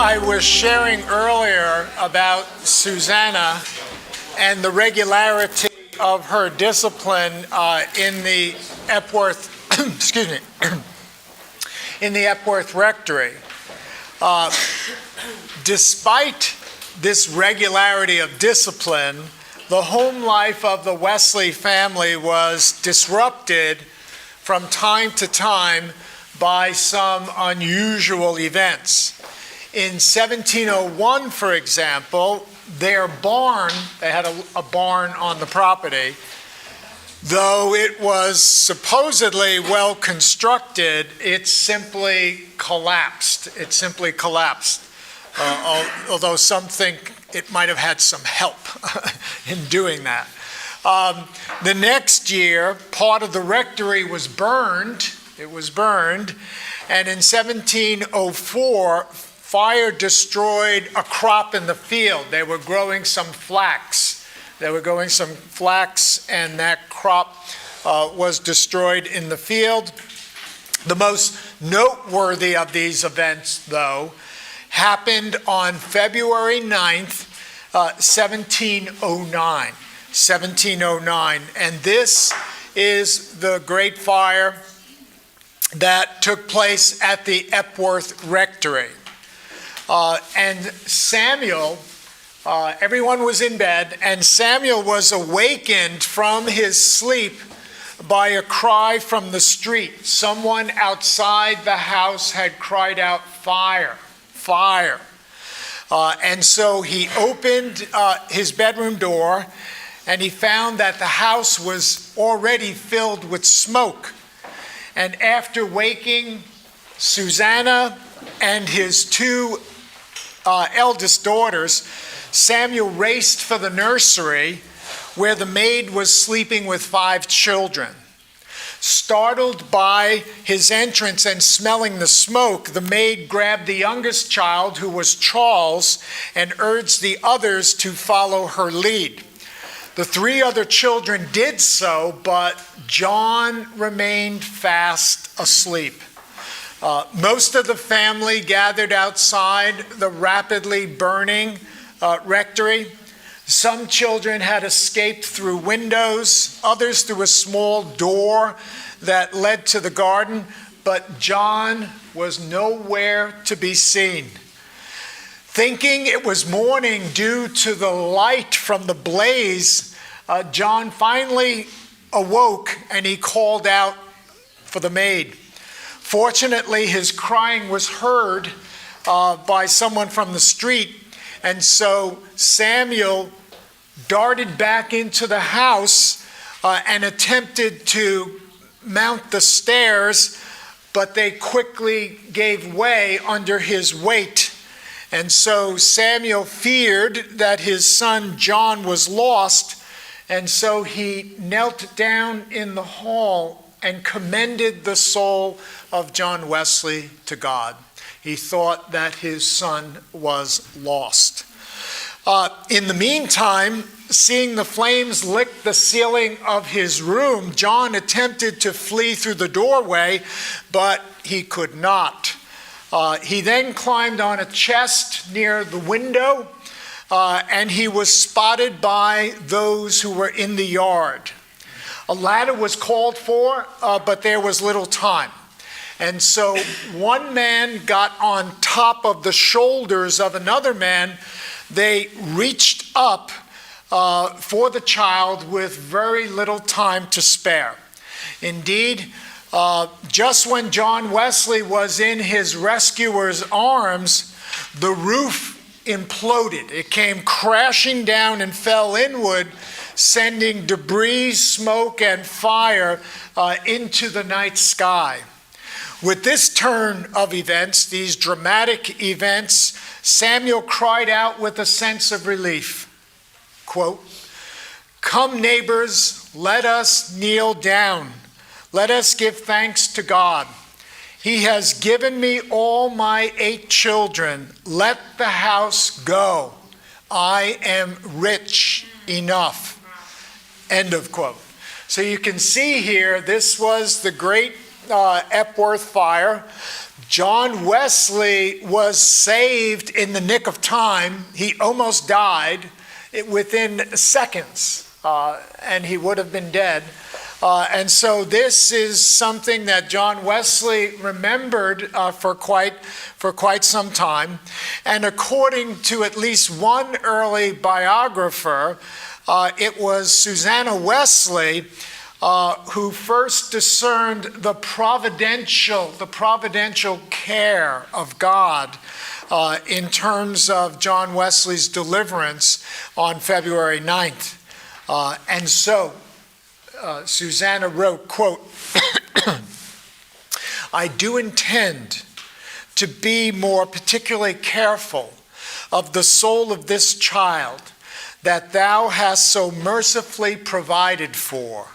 I was sharing earlier about Susanna and the regularity of her discipline in the Epworth, excuse me, in the Epworth Rectory. Despite this regularity of discipline, the home life of the Wesley family was disrupted from time to time by some unusual events. In 1701, for example, their barn, they had a barn on the property, though it was supposedly well constructed, it simply collapsed. Although some think it might have had some help in doing that. The next year, part of the rectory was burned. It was burned. And in 1704, fire destroyed a crop in the field. They were growing some flax. And that crop was destroyed in the field. The most noteworthy of these events, though, happened on February 9th, 1709. And this is the great fire that took place at the Epworth Rectory. And Samuel, everyone was in bed, and Samuel was awakened from his sleep by a cry from the street. Someone outside the house had cried out, "Fire, fire." And so he opened his bedroom door, and he found that the house was already filled with smoke. And after waking Susanna and his two eldest daughters, Samuel raced for the nursery where the maid was sleeping with 5 children. Startled by his entrance and smelling the smoke, the maid grabbed the youngest child, who was Charles, and urged the others to follow her lead. The 3 other children did so, but John remained fast asleep. Most of the family gathered outside the rapidly burning rectory. Some children had escaped through windows, others through a small door that led to the garden, but John was nowhere to be seen. Thinking it was morning due to the light from the blaze, John finally awoke and he called out for the maid. Fortunately, his crying was heard by someone from the street, and so Samuel darted back into the house and attempted to mount the stairs, but they quickly gave way under his weight. And so Samuel feared that his son John was lost, and so he knelt down in the hall and commended the soul of John Wesley to God. He thought that his son was lost. In the meantime, seeing the flames lick the ceiling of his room, John attempted to flee through the doorway, but he could not. He then climbed on a chest near the window, and he was spotted by those who were in the yard. A ladder was called for, but there was little time. And so one man got on top of the shoulders of another man. They reached up for the child with very little time to spare. Indeed, just when John Wesley was in his rescuer's arms, the roof imploded. It came crashing down and fell inward, sending debris, smoke, and fire into the night sky. With this turn of events, these dramatic events, Samuel cried out with a sense of relief, quote, "Come, neighbors, let us kneel down. Let us give thanks to God. He has given me all my 8 children. Let the house go. I am rich enough." End of quote. So you can see here, this was the great Epworth fire. John Wesley was saved in the nick of time. He almost died within seconds, and he would have been dead. And so this is something that John Wesley remembered for quite some time. And according to at least one early biographer, it was Susanna Wesley who first discerned the providential care of God in terms of John Wesley's deliverance on February 9th. And so Susanna wrote, quote, I do intend to be more particularly careful of the soul of this child that thou hast so mercifully provided for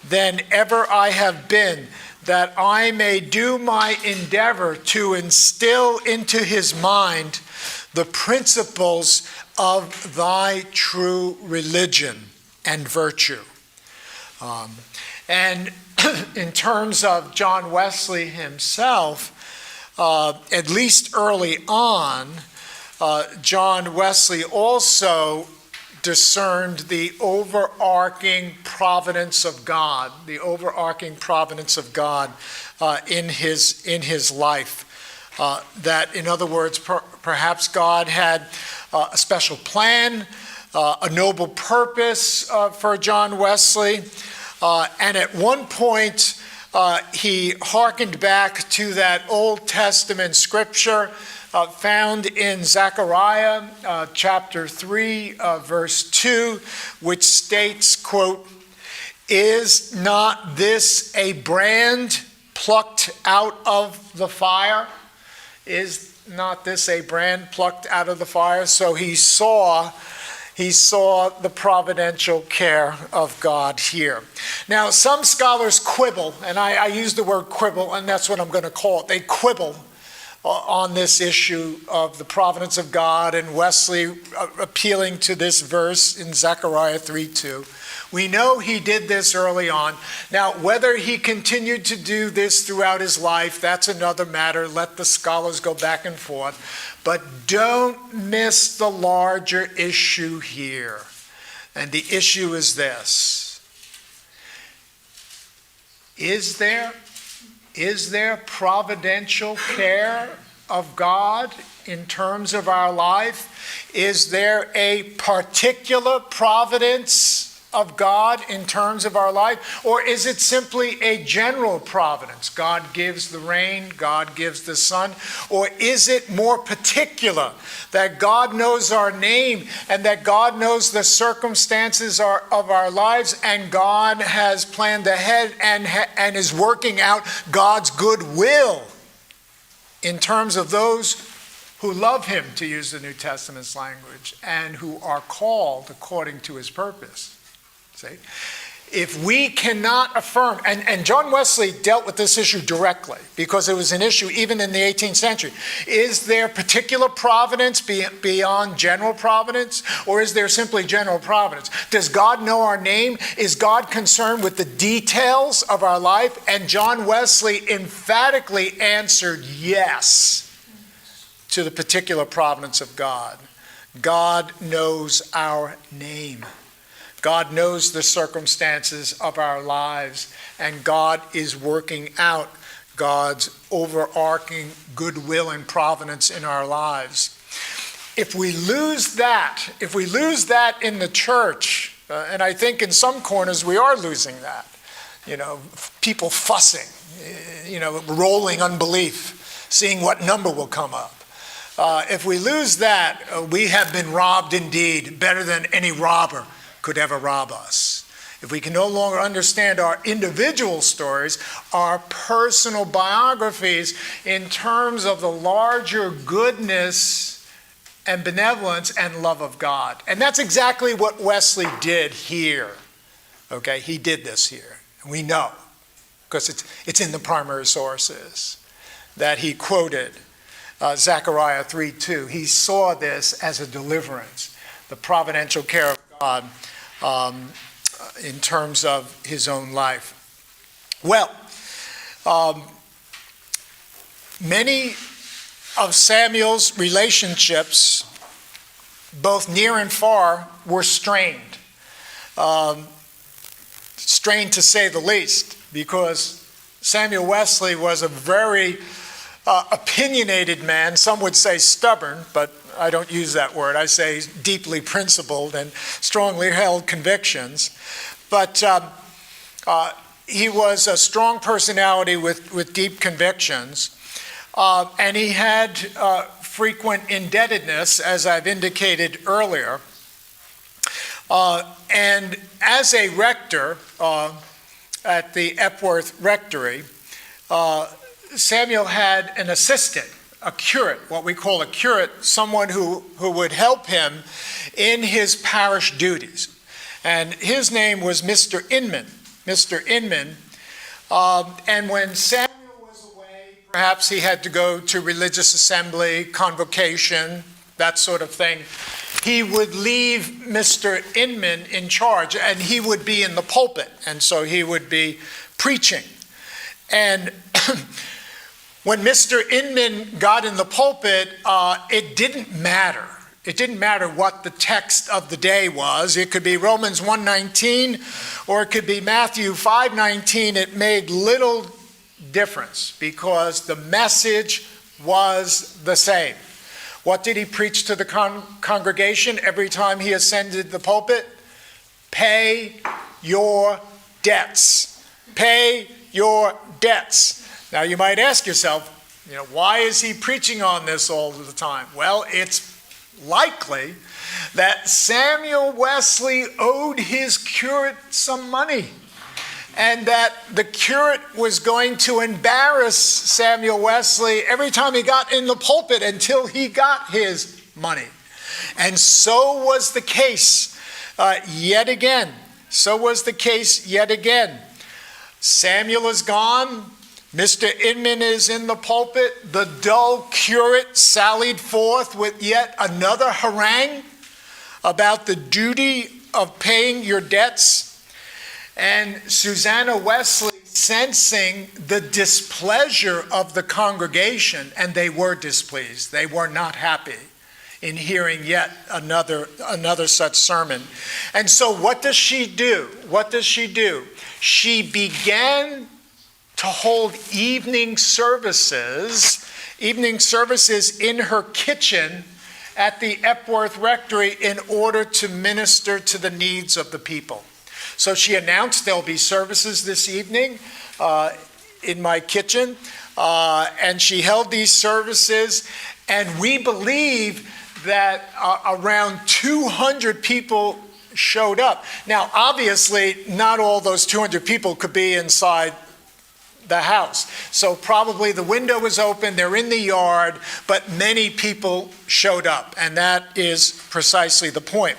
than ever I have been, that I may do my endeavor to instill into his mind the principles of thy true religion and virtue. And in terms of John Wesley himself, at least early on, John Wesley also discerned the overarching providence of God, in his life. That, in other words, perhaps God had a special plan, a noble purpose for John Wesley. And at one point, he hearkened back to that Old Testament scripture found in Zechariah chapter 3, verse 2, which states, quote, is not this a brand plucked out of the fire? Is not this a brand plucked out of the fire? So he saw the providential care of God here. Now, some scholars quibble, and I use the word quibble, and that's what I'm going to call it. They quibble on this issue of the providence of God, and Wesley appealing to this verse in Zechariah 3:2. We know he did this early on. Now, whether he continued to do this throughout his life, that's another matter. Let the scholars go back and forth. But don't miss the larger issue here. And the issue is this. Is there providential care of God in terms of our life? Is there a particular providence of God in terms of our life? Or is it simply a general providence? God gives the rain, God gives the sun. Or is it more particular that God knows our name and that God knows the circumstances of our lives, and God has planned ahead and is working out God's good will in terms of those who love him, to use the New Testament's language, and who are called according to his purpose? See? If we cannot affirm, and John Wesley dealt with this issue directly because it was an issue even in the 18th century. Is there particular providence beyond general providence, or is there simply general providence? Does God know our name? Is God concerned with the details of our life? And John Wesley emphatically answered yes to the particular providence of God. God knows our name. God knows the circumstances of our lives, and God is working out God's overarching goodwill and providence in our lives. If we lose that in the church, and I think in some corners we are losing that, people fussing, rolling unbelief, seeing what number will come up. If we lose that, we have been robbed indeed, better than any robber could ever rob us. If we can no longer understand our individual stories, our personal biographies in terms of the larger goodness and benevolence and love of God. And that's exactly what Wesley did here. Okay, he did this here. We know, because it's in the primary sources, that he quoted Zechariah 3:2. He saw this as a deliverance, the providential care of God in terms of his own life. Well, Many of Samuel's relationships, both near and far, were strained. Strained to say the least, because Samuel Wesley was a very opinionated man. Some would say stubborn, but I don't use that word. I say deeply principled and strongly held convictions. But he was a strong personality with deep convictions. And he had frequent indebtedness, as I've indicated earlier. And as a rector at the Epworth Rectory, Samuel had an assistant, a curate, what we call a curate, someone who would help him in his parish duties. And his name was Mr. Inman. Mr. Inman. And when Samuel was away, perhaps he had to go to religious assembly, convocation, that sort of thing, he would leave Mr. Inman in charge, and he would be in the pulpit, and so he would be preaching. And when Mr. Inman got in the pulpit, it didn't matter. It didn't matter what the text of the day was. It could be Romans 1:19, or it could be Matthew 5:19. It made little difference because the message was the same. What did he preach to the congregation every time he ascended the pulpit? Pay your debts. Pay your debts. Now you might ask yourself, why is he preaching on this all the time? Well, it's likely that Samuel Wesley owed his curate some money, and that the curate was going to embarrass Samuel Wesley every time he got in the pulpit until he got his money. And so was the case yet again. So was the case yet again. Samuel is gone. Mr. Inman is in the pulpit. The dull curate sallied forth with yet another harangue about the duty of paying your debts. And Susanna Wesley, sensing the displeasure of the congregation, and they were displeased, they were not happy in hearing yet another such sermon. And so what does she do? What does she do? She began to hold evening services in her kitchen at the Epworth Rectory in order to minister to the needs of the people. So she announced there'll be services this evening in my kitchen, and she held these services, and we believe that around 200 people showed up. Now, obviously, not all those 200 people could be inside the house. So probably the window was open, they're in the yard, but many people showed up, and that is precisely the point.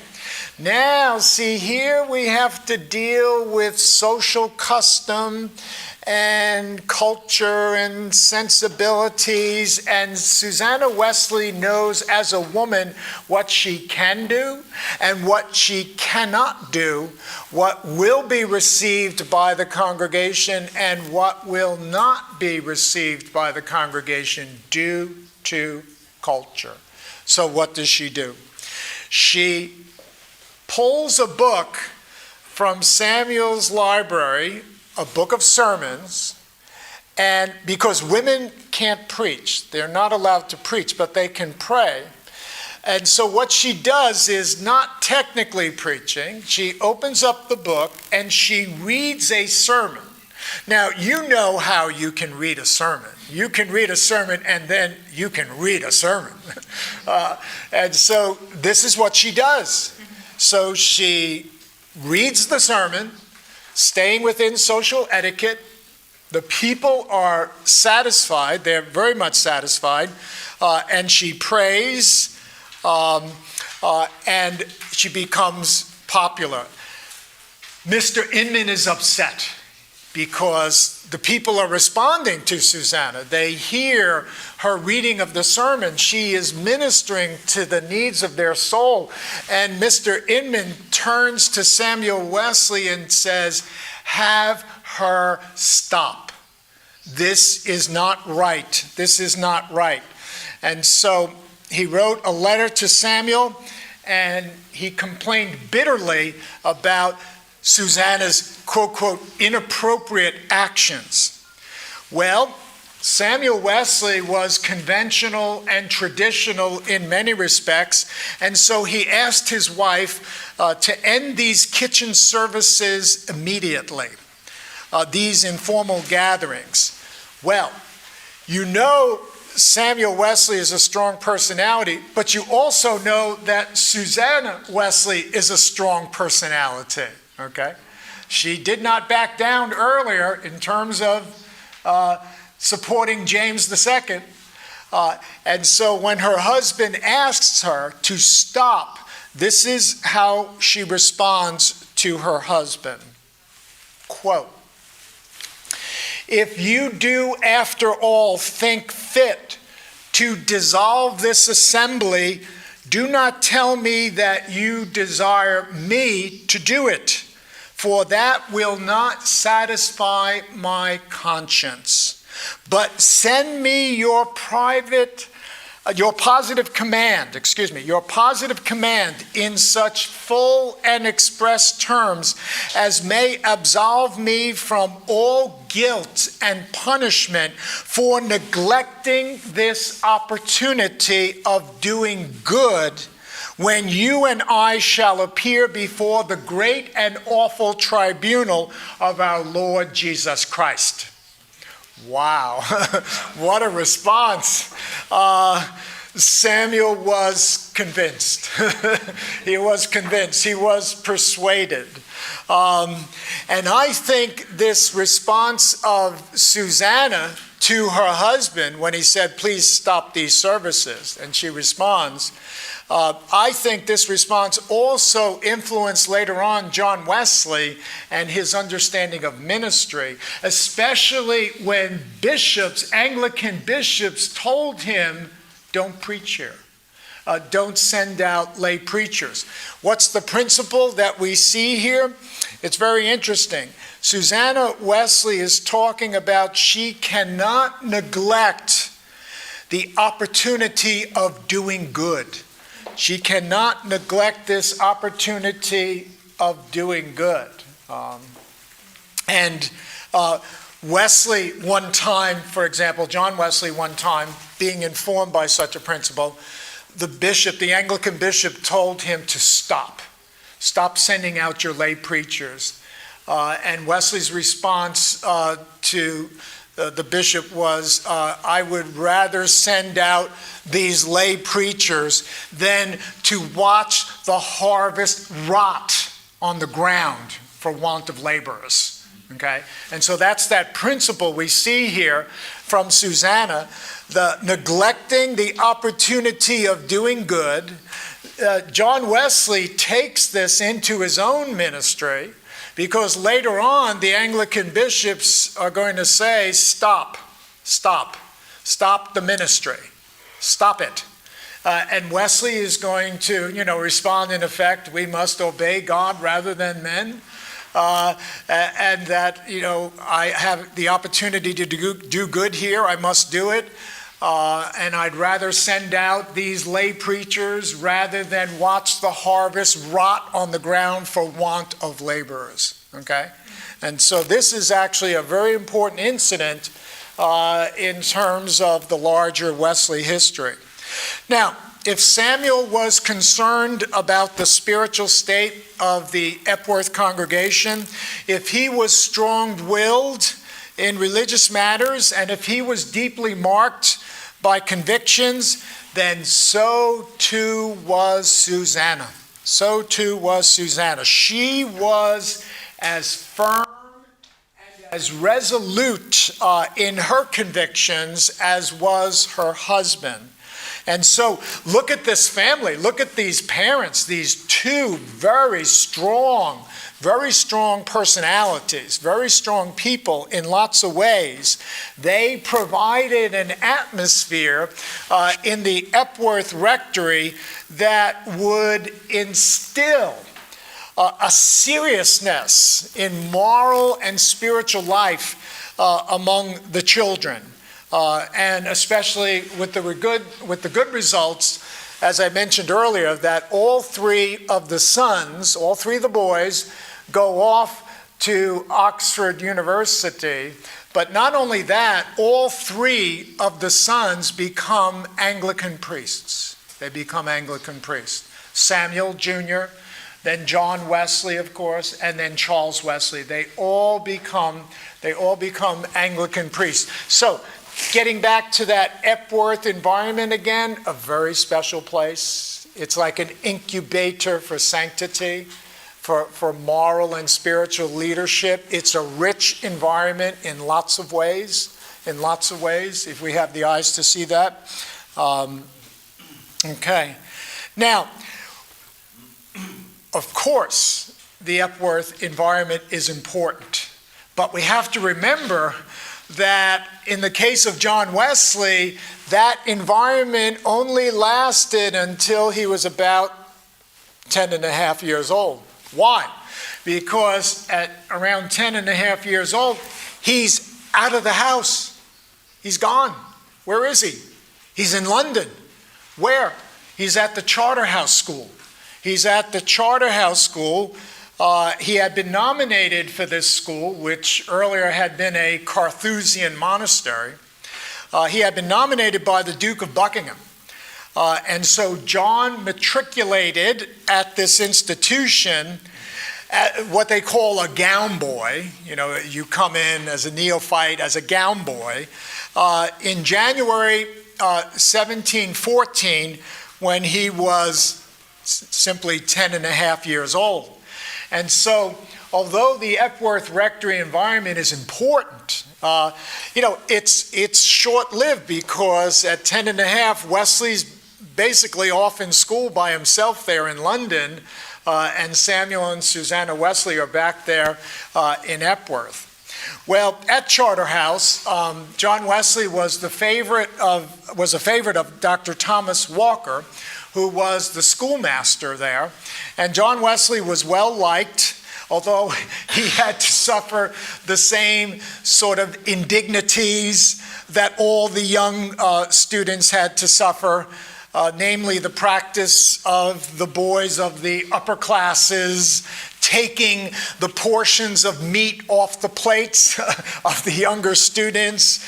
Now, see, here we have to deal with social custom and culture and sensibilities, and Susanna Wesley knows as a woman what she can do and what she cannot do, what will be received by the congregation and what will not be received by the congregation due to culture. So what does she do? She pulls a book from Samuel's library, a book of sermons, and because women can't preach, they're not allowed to preach, but they can pray. And so what she does is not technically preaching. She opens up the book and she reads a sermon. Now, you know how you can read a sermon. You can read a sermon and then you can read a sermon. And so this is what she does. So she reads the sermon, staying within social etiquette. The people are satisfied. They're very much satisfied. And she prays, and she becomes popular. Mr. Inman is upset because the people are responding to Susanna. They hear her reading of the sermon. She is ministering to the needs of their soul. And Mr. Inman turns to Samuel Wesley and says, "Have her stop. this is not right. This is not right. And so he wrote a letter to Samuel, and he complained bitterly about Susanna's, quote, quote, inappropriate actions. Well, Samuel Wesley was conventional and traditional in many respects, and so he asked his wife to end these kitchen services immediately, these informal gatherings. Well, you know Samuel Wesley is a strong personality, but you also know that Susanna Wesley is a strong personality, okay? She did not back down earlier in terms of supporting James II. And so when her husband asks her to stop, this is how she responds to her husband. Quote, "If you do after all think fit to dissolve this assembly, do not tell me that you desire me to do it, for that will not satisfy my conscience. But send me your positive command in such full and express terms as may absolve me from all guilt and punishment for neglecting this opportunity of doing good when you and I shall appear before the great and awful tribunal of our Lord Jesus Christ." Wow, what a response. Samuel was convinced. He was convinced. He was persuaded. And I think this response of Susanna to her husband when he said, "Please stop these services," and she responds, I think this response also influenced later on John Wesley and his understanding of ministry, especially when bishops, Anglican bishops, told him, "Don't preach here. Don't send out lay preachers." What's the principle that we see here? It's very interesting. Susanna Wesley is talking about she cannot neglect the opportunity of doing good. She cannot neglect this opportunity of doing good. Wesley one time, for example, John Wesley one time, being informed by such a principle, the Anglican bishop told him to stop sending out your lay preachers. And Wesley's response to the bishop was, "I would rather send out these lay preachers than to watch the harvest rot on the ground for want of laborers." Okay? And so that's that principle we see here from Susanna, the neglecting the opportunity of doing good. John Wesley takes this into his own ministry, because later on, the Anglican bishops are going to say, stop the ministry, stop it. And Wesley is going to, respond in effect, we must obey God rather than men. And that, I have the opportunity to do good here, I must do it. And I'd rather send out these lay preachers rather than watch the harvest rot on the ground for want of laborers. Okay? And so this is actually a very important incident in terms of the larger Wesley history. Now, if Samuel was concerned about the spiritual state of the Epworth congregation, if he was strong-willed in religious matters, and if he was deeply marked by convictions, then so too was Susanna. So too was Susanna. She was as firm and as resolute in her convictions as was her husband. And so look at this family. Look at these parents, these two very strong personalities, very strong people in lots of ways. They provided an atmosphere in the Epworth Rectory that would instill a seriousness in moral and spiritual life among the children, and especially with the good results, as I mentioned earlier, that all three of the boys, go off to Oxford University. But not only that, all three of the sons become Anglican priests. They become Anglican priests. Samuel Jr., then John Wesley, of course, and then Charles Wesley. They all become Anglican priests. So, getting back to that Epworth environment again, a very special place. It's like an incubator for sanctity, for moral and spiritual leadership. It's a rich environment in lots of ways, if we have the eyes to see that. Okay. Now, of course, the Epworth environment is important, but we have to remember that in the case of John Wesley, that environment only lasted until he was about 10 and a half years old. Why? Because at around 10 and a half years old, he's out of the house. He's gone. Where is he? He's in London. Where? He's at the Charterhouse School. He had been nominated for this school, which earlier had been a Carthusian monastery. He had been nominated by the Duke of Buckingham. And so John matriculated at this institution, what they call a gown boy. You come in as a neophyte, as a gown boy. In January 1714, when he was simply 10 and a half years old. And so, although the Epworth Rectory environment is important, it's short-lived, because at 10 and a half, Wesley's basically off in school by himself there in London, and Samuel and Susanna Wesley are back there in Epworth. Well, at Charterhouse, John Wesley was a favorite of Dr. Thomas Walker, who was the schoolmaster there. And John Wesley was well liked, although he had to suffer the same sort of indignities that all the young students had to suffer, namely the practice of the boys of the upper classes taking the portions of meat off the plates of the younger students,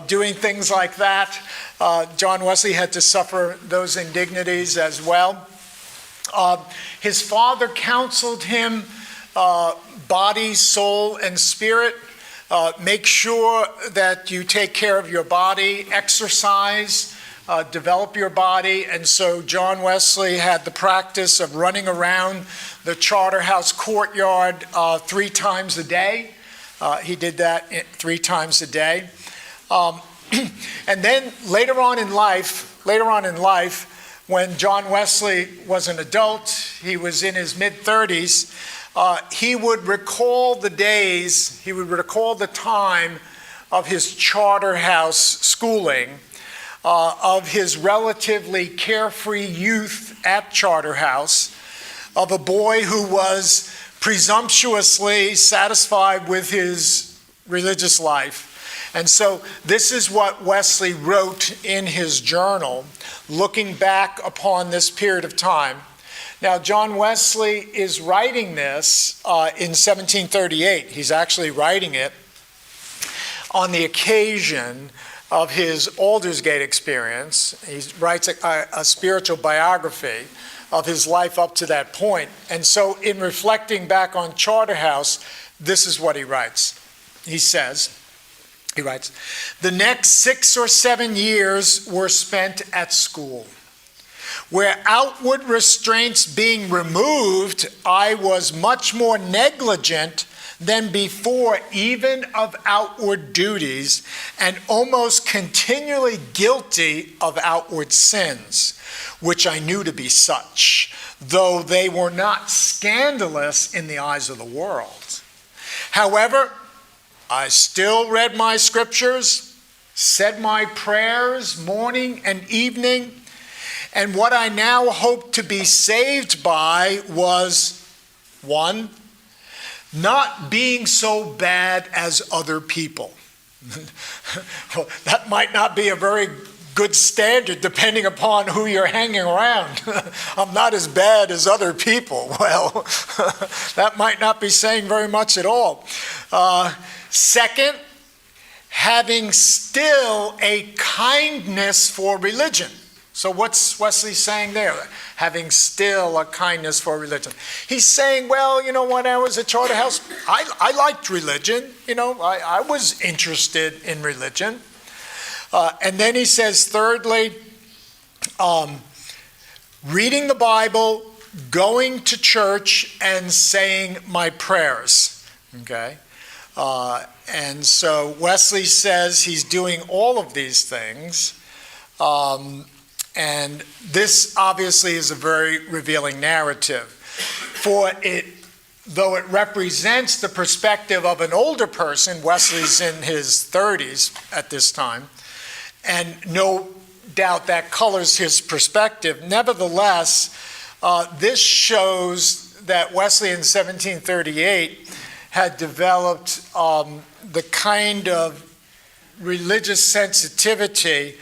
doing things like that. John Wesley had to suffer those indignities as well. His father counseled him, body, soul, and spirit. Make sure that you take care of your body, exercise, develop your body. And so John Wesley had the practice of running around the Charterhouse courtyard 3 times a day. He did that 3 times a day. And then later on in life, when John Wesley was an adult, he was in his mid-30s, he would recall the time of his Charterhouse schooling, of his relatively carefree youth at Charterhouse, of a boy who was presumptuously satisfied with his religious life. And so this is what Wesley wrote in his journal, looking back upon this period of time. Now, John Wesley is writing this in 1738. He's actually writing it on the occasion of his Aldersgate experience. He writes a spiritual biography of his life up to that point. And so in reflecting back on Charterhouse, this is what he writes. He writes, "The next 6 or 7 years were spent at school, where outward restraints being removed, I was much more negligent than before even of outward duties, and almost continually guilty of outward sins, which I knew to be such, though they were not scandalous in the eyes of the world. However, I still read my scriptures, said my prayers morning and evening, and what I now hoped to be saved by was, 1, not being so bad as other people. Well, that might not be a very good standard depending upon who you're hanging around. I'm not as bad as other people. Well, that might not be saying very much at all. Second, having still a kindness for religion. So what's Wesley saying there? Having still a kindness for religion. He's saying, well, you know, when I was at Charterhouse, I liked religion. You know, I was interested in religion. And then he says, thirdly, reading the Bible, going to church, and saying my prayers. Okay? And so Wesley says he's doing all of these things. And this obviously is a very revealing narrative. For it, though it represents the perspective of an older person, Wesley's in his 30s at this time, and no doubt that colors his perspective. Nevertheless, this shows that Wesley in 1738 had developed the kind of religious sensitivity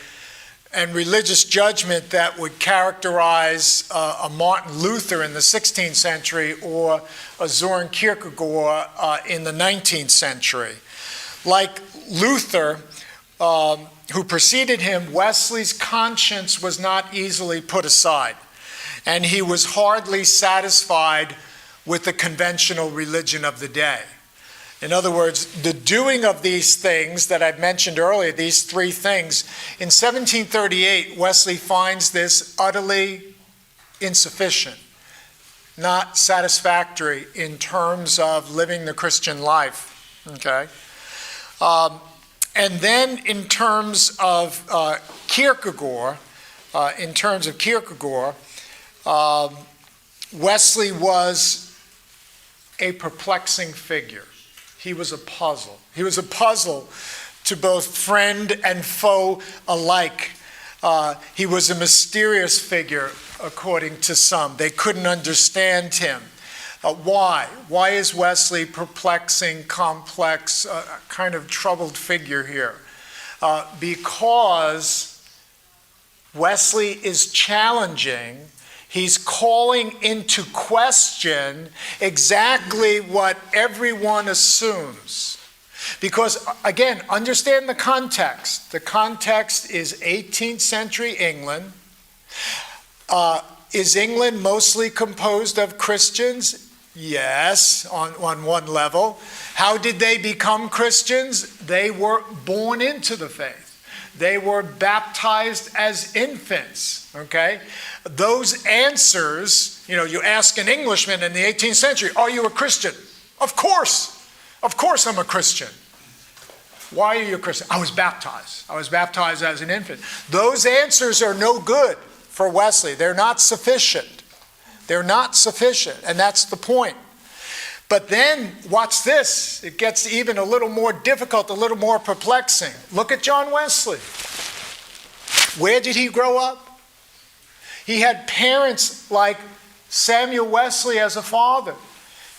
and religious judgment that would characterize a Martin Luther in the 16th century or a Søren Kierkegaard in the 19th century. Like Luther, who preceded him, Wesley's conscience was not easily put aside, and he was hardly satisfied with the conventional religion of the day. In other words, the doing of these things that I've mentioned earlier, these three things, in 1738, Wesley finds this utterly insufficient, not satisfactory in terms of living the Christian life. Okay? And then in terms of Kierkegaard, Wesley was a perplexing figure. He was a puzzle. He was a puzzle to both friend and foe alike. He was a mysterious figure, according to some. They couldn't understand him. Why? Why is Wesley perplexing, complex, kind of troubled figure here? Because Wesley is challenging. He's calling into question exactly what everyone assumes. Because, again, understand the context. The context is 18th century England. Is England mostly composed of Christians? Yes, on one level. How did they become Christians? They were born into the faith. They were baptized as infants, okay? Those answers, you know, you ask an Englishman in the 18th century, are you a Christian? Of course I'm a Christian. Why are you a Christian? I was baptized. I was baptized as an infant. Those answers are no good for Wesley. They're not sufficient. They're not sufficient, and that's the point. But then, watch this. It gets even a little more difficult, a little more perplexing. Look at John Wesley. Where did he grow up? He had parents like Samuel Wesley as a father.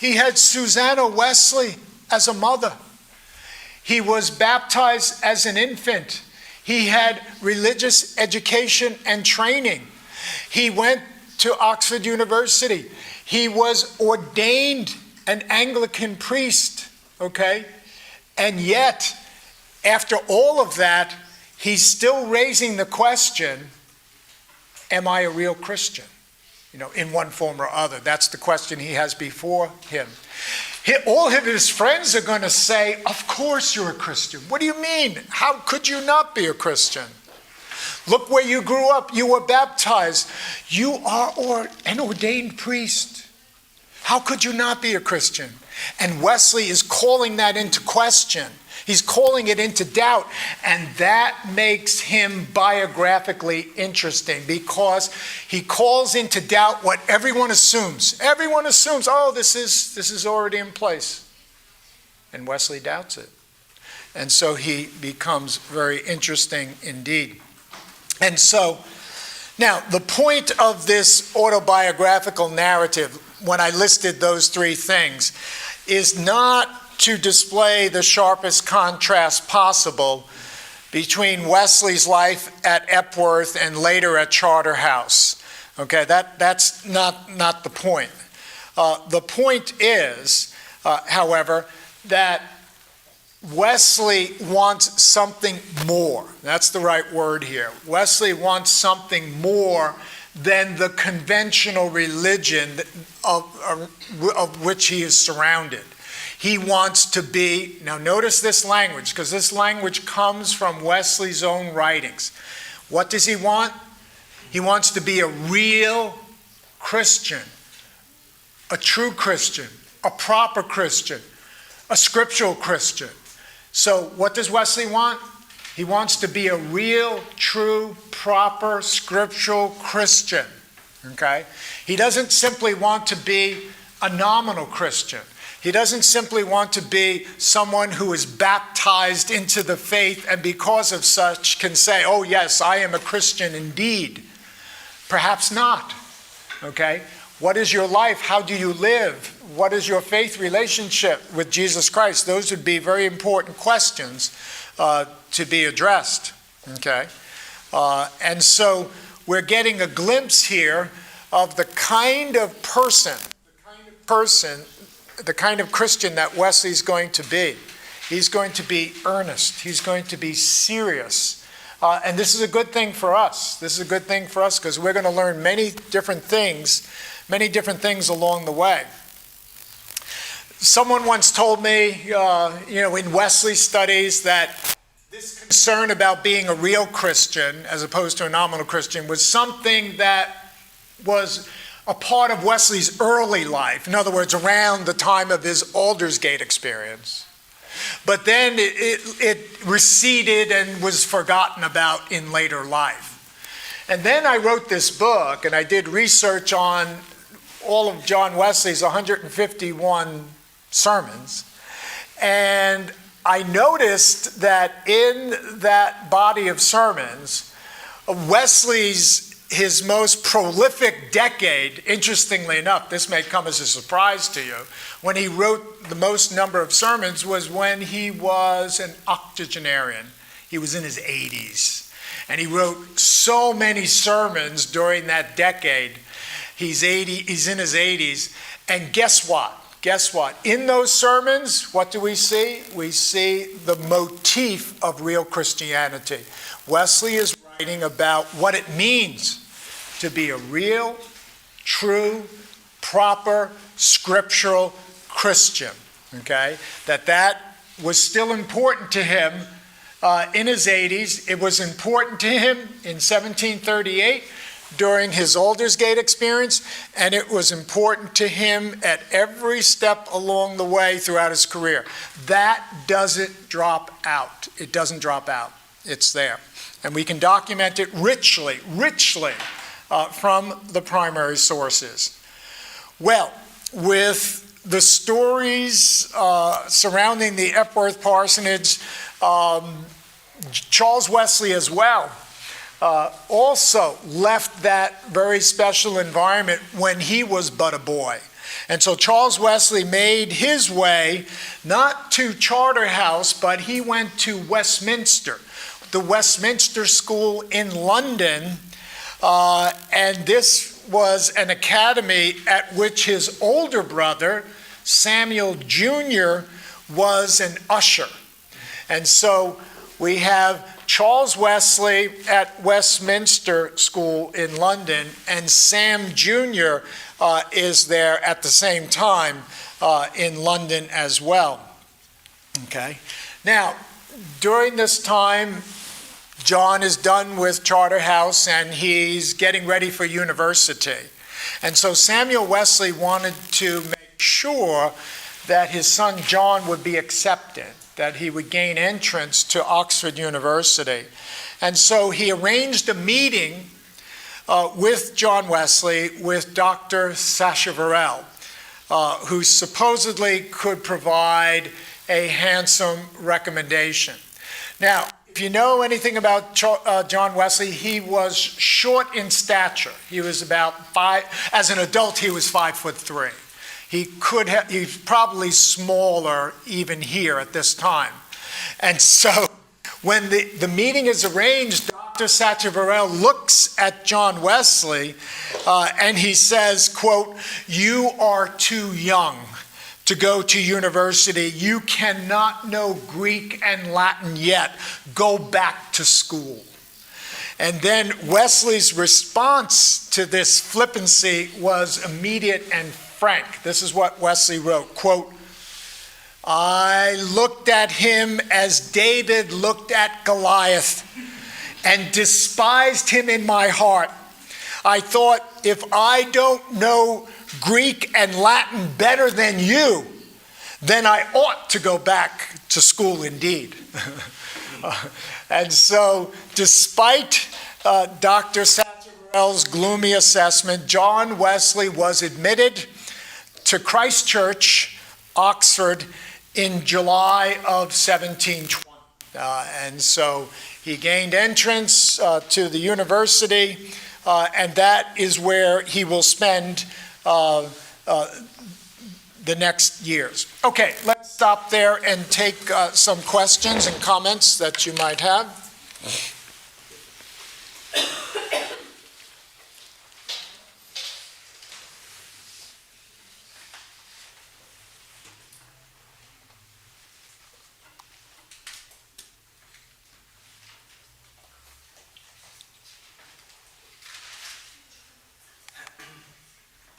He had Susanna Wesley as a mother. He was baptized as an infant. He had religious education and training. He went to Oxford University. He was ordained an Anglican priest, okay? And yet, after all of that, he's still raising the question, am I a real Christian? You know, in one form or other. That's the question he has before him. All of his friends are going to say, of course you're a Christian. What do you mean? How could you not be a Christian? Look where you grew up. You were baptized. You are an ordained priest. How could you not be a Christian? And Wesley is calling that into question. He's calling it into doubt. And that makes him biographically interesting because he calls into doubt what everyone assumes. Everyone assumes, oh, this is already in place. And Wesley doubts it. And so he becomes very interesting indeed. And so, now, the point of this autobiographical narrative, when I listed those three things, is not to display the sharpest contrast possible between Wesley's life at Epworth and later at Charterhouse. Okay, that's not the point. The point is, however, that Wesley wants something more. That's the right word here. Wesley wants something more than the conventional religion of which he is surrounded. He wants to be, now notice this language, because this language comes from Wesley's own writings. What does he want? He wants to be a real Christian, a true Christian, a proper Christian, a scriptural Christian. So what does Wesley want? He wants to be a real, true, proper, scriptural Christian. Okay? He doesn't simply want to be a nominal Christian. He doesn't simply want to be someone who is baptized into the faith and because of such can say, oh yes, I am a Christian indeed. Perhaps not. Okay? What is your life? How do you live? What is your faith relationship with Jesus Christ? Those would be very important questions to be addressed. Okay? And so we're getting a glimpse here of the kind of Christian that Wesley's going to be. He's going to be earnest. He's going to be serious. And this is a good thing for us. This is a good thing for us because we're going to learn many different things along the way. Someone once told me, in Wesley studies that this concern about being a real Christian as opposed to a nominal Christian was something that was a part of Wesley's early life. In other words, around the time of his Aldersgate experience. But then it receded and was forgotten about in later life. And then I wrote this book, and I did research on all of John Wesley's 151 sermons. And I noticed that in that body of sermons, his most prolific decade, interestingly enough, this may come as a surprise to you, when he wrote the most number of sermons was when he was an octogenarian. He was in his 80s. And he wrote so many sermons during that decade. He's in his 80s. And guess what? In those sermons, what do we see? We see the motif of real Christianity. Wesley is writing about what it means to be a real, true, proper, scriptural Christian. Okay? That was still important to him in his 80s. It was important to him in 1738 during his Aldersgate experience, and it was important to him at every step along the way throughout his career. That doesn't drop out. It doesn't drop out. It's there. And we can document it richly from the primary sources. Well, with the stories surrounding the Epworth parsonage, Charles Wesley as well also left that very special environment when he was but a boy. And so Charles Wesley made his way not to Charterhouse, but he went to Westminster, the Westminster School in London, and this was an academy at which his older brother, Samuel Jr., was an usher. And so we have Charles Wesley at Westminster School in London, and Sam Jr. Is there at the same time in London as well. Okay. Now, during this time, John is done with Charterhouse and he's getting ready for university. And so Samuel Wesley wanted to make sure that his son John would be accepted, that he would gain entrance to Oxford University. And so he arranged a meeting with John Wesley with Dr. Sacheverell, who supposedly could provide a handsome recommendation. Now, if you know anything about John Wesley, he was short in stature. He was about as an adult, he was 5'3". He's probably smaller even here at this time. And so when the meeting is arranged, Dr. Sacheverell looks at John Wesley and he says, quote, "You are too young to go to university. You cannot know Greek and Latin yet. Go back to school." And then Wesley's response to this flippancy was immediate and frank. This is what Wesley wrote, quote, "I looked at him as David looked at Goliath and despised him in my heart. I thought, if I don't know Greek and Latin better than you, then I ought to go back to school indeed." And so, despite Dr. Sacheverell's gloomy assessment, John Wesley was admitted to Christ Church, Oxford, in July of 1720. And so he gained entrance to the university, and that is where he will spend the next years. Okay, let's stop there and take some questions and comments that you might have.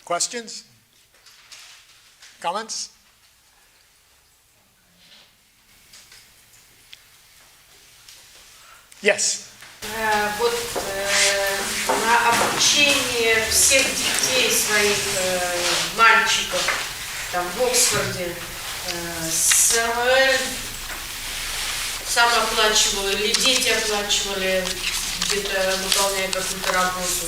Questions? Comments? Yes. Вот на обучение всех детей своих мальчиков там в Оксфорде Самуэль сам оплачивал или дети оплачивали, где-то выполняя какую-то работу?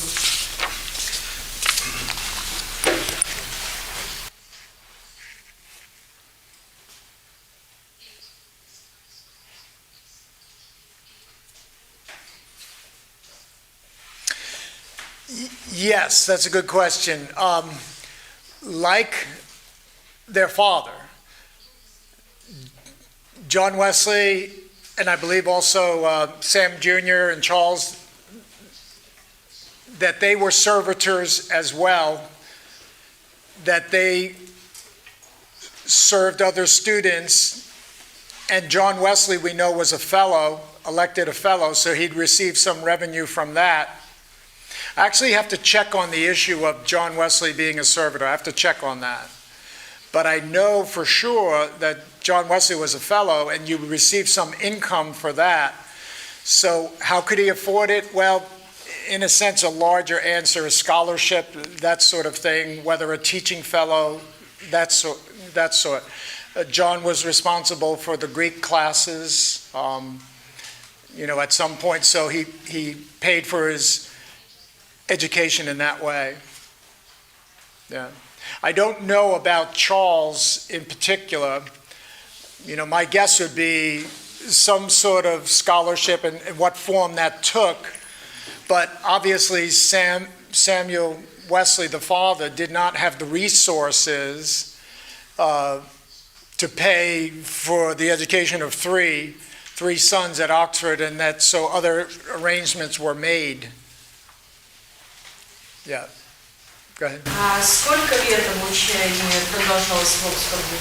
Yes, that's a good question. Like their father, John Wesley, and I believe also Sam Jr. and Charles, that they were servitors as well, that they served other students, and John Wesley, we know, was a fellow, elected a fellow, so he'd receive some revenue from that. I actually have to check on the issue of John Wesley being a servitor. I have to check on that. But I know for sure that John Wesley was a fellow and you receive some income for that. So how could he afford it? Well, in a sense, a larger answer is scholarship, that sort of thing, whether a teaching fellow, that sort. John was responsible for the Greek classes, at some point, so he paid for his education in that way. Yeah. I don't know about Charles in particular. My guess would be some sort of scholarship and what form that took. But obviously Samuel Wesley, the father, did not have the resources to pay for the education of three sons at Oxford, and that so other arrangements were made. Yeah. Go ahead. А сколько лет обучение продолжалось в Оксфорде?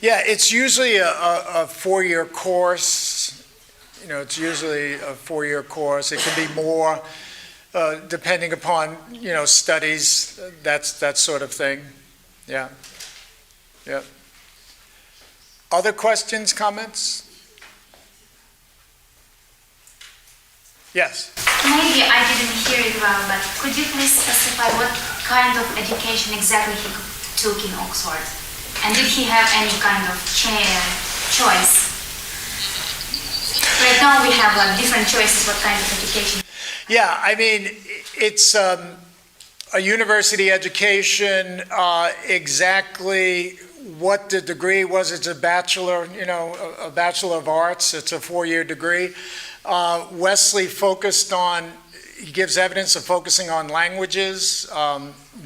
Yeah, it's usually a four-year course. It's usually a four-year course. It can be more, depending upon, studies, that sort of thing. Yeah. Yeah. Other questions, comments? Yes. Maybe I didn't hear it well, but could you please specify what kind of education exactly he took in Oxford? And did he have any kind of choice? Right now we have different choices what kind of education. Yeah, it's a university education. Exactly what the degree was, it's a bachelor, a Bachelor of Arts. It's a 4-year degree. Wesley focused on he gives evidence of focusing on languages,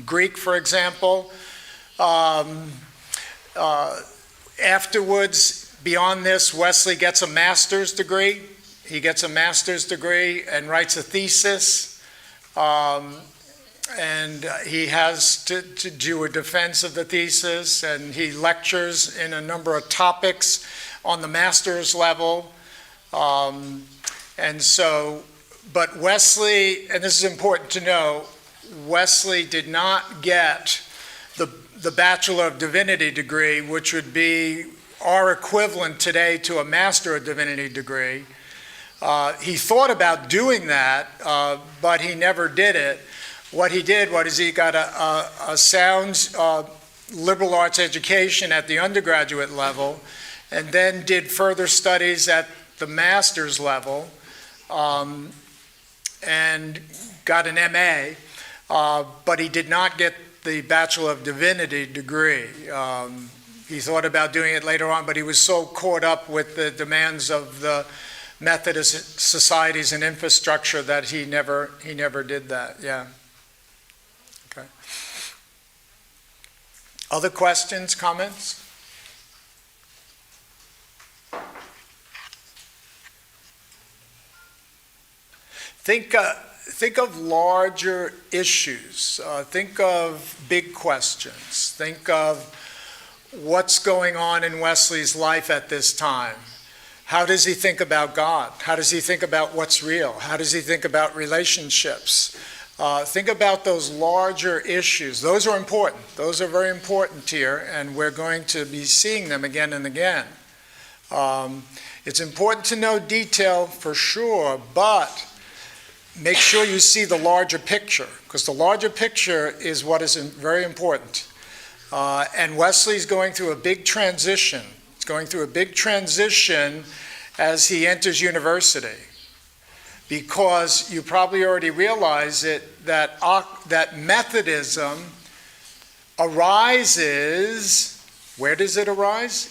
Greek, for example. Afterwards, beyond this, Wesley gets a master's degree. He gets a master's degree and writes a thesis. And he has to do a defense of the thesis, and he lectures in a number of topics on the master's level. But Wesley, and this is important to know, Wesley did not get the Bachelor of Divinity degree, which would be our equivalent today to a Master of Divinity degree. He thought about doing that, but he never did it. What he did was he got a sound liberal arts education at the undergraduate level, and then did further studies at the master's level, and got an MA, but he did not get the Bachelor of Divinity degree. He thought about doing it later on, but he was so caught up with the demands of the Methodist societies and infrastructure that he never did that. Yeah. Okay. Other questions, comments? Think of larger issues. Think of big questions. Think of what's going on in Wesley's life at this time. How does he think about God? How does he think about what's real? How does he think about relationships? Think about those larger issues. Those are important. Those are very important here, and we're going to be seeing them again and again. It's important to know detail for sure, but make sure you see the larger picture, because the larger picture is what is very important. And Wesley's going through a big transition. He's going through a big transition as he enters university, because you probably already realize it, that Methodism arises, where does it arise?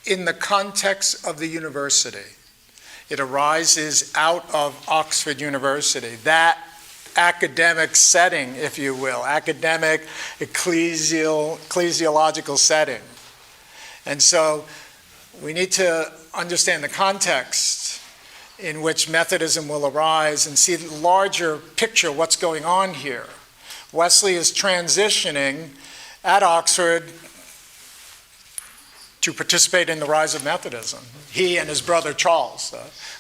In the context of the university. It arises out of Oxford University, that academic setting, if you will, academic, ecclesiological setting. And so we need to understand the context in which Methodism will arise and see the larger picture, what's going on here. Wesley is transitioning at Oxford to participate in the rise of Methodism. He and his brother Charles,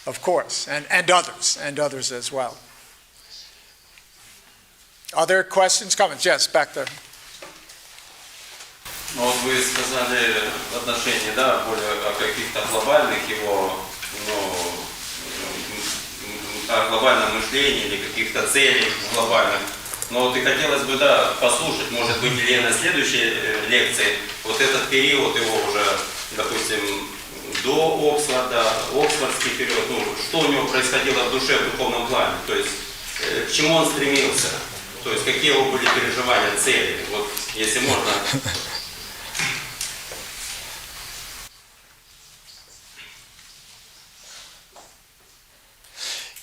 of course, and others as well. Other questions, comments? Yes, back there. Ну вот вы сказали в отношении, да, более о каких-то глобальных его, о глобальном мышлении или каких-то целях глобальных. Но вот и хотелось бы, да, послушать, может быть, или на следующей лекции, вот этот период его уже, допустим, до Оксфорда, Оксфордский период, что у него происходило в душе, в духовном плане, то есть к чему он стремился, то есть какие его были переживания, цели, вот если можно.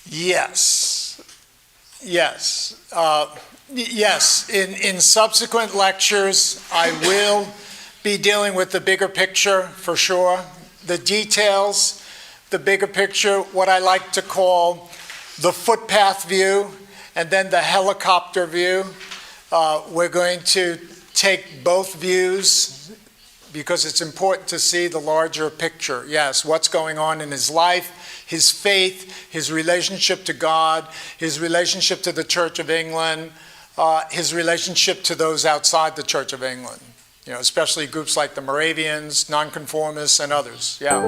Yes. Yes, in subsequent lectures, I will be dealing with the bigger picture for sure. The details, the bigger picture, what I like to call the footpath view, and then the helicopter view. We're going to take both views because it's important to see the larger picture. Yes, what's going on in his life, his faith, his relationship to God, his relationship to the Church of England, his relationship to those outside the Church of England, especially groups like the Moravians, Nonconformists, and others. Yeah.